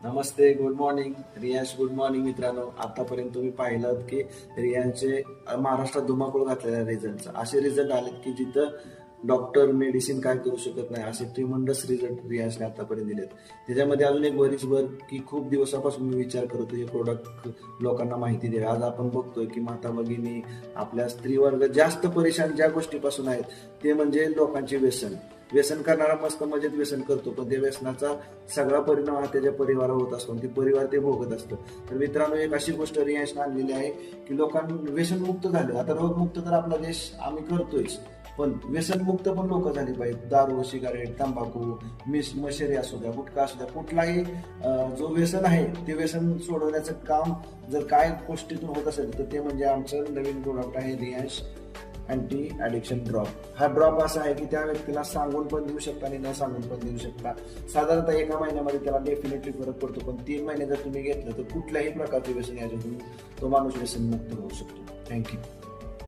नमस्ते, good morning Riyansh. Good morning मित्रांनो. आतापर्यंत तुम्ही पाहिलं की रियांशचे महाराष्ट्रात धुमाकूळ घातलेल्या रिझल्टचा असे रिझल्ट आलेत की जिथं डॉक्टर मेडिसिन काय करू शकत नाही असे ट्रिमंडस रिझल्ट रियांशने आतापर्यंत दिलेत. त्याच्यामध्ये अजून एक बरीचभर की खूप दिवसापासून मी विचार करतो हे प्रोडक्ट लोकांना माहिती द्यावी. आज आपण बघतोय की माता भगिनी आपल्या स्त्रीवर्ग जास्त परेशान ज्या गोष्टीपासून आहेत ते म्हणजे लोकांचे व्यसन करणारा मस्त मजेत व्यसन करतो, पण त्या व्यसनाचा सगळा परिणाम हा त्याच्या परिवारावर होत असतो, ते परिवार ते भोगत असतं. तर मित्रांनो, एक अशी गोष्ट रियांशने आणलेली आहे की लोकांना व्यसनमुक्त झालं. आता रोगमुक्त तर आपला देश आम्ही करतोयच, पण व्यसनमुक्त पण लोक झाली पाहिजेत. दारू, सिगारेट, तंबाखू, मशेरी असू द्या, गुटखा असू द्या, कुठलाही जो व्यसन आहे ते व्यसन सोडवण्याचं काम जर काय गोष्टीतून होत असेल तर ते म्हणजे आमचं नवीन प्रोडक्ट आहे रियांश अँटी ॲडिक्शन ड्रॉप. हा ड्रॉप असा आहे की त्या व्यक्तीला सांगून पण देऊ शकता आणि न सांगून पण देऊ शकता. साधारणतः एका महिन्यामध्ये त्याला डेफिनेटली फरक पडतो, पण 3 महिने जर तुम्ही घेतलं तर कुठल्याही प्रकारचे व्यसन याच्यातून तो माणूस व्यसनमुक्त होऊ शकतो. थँक्यू.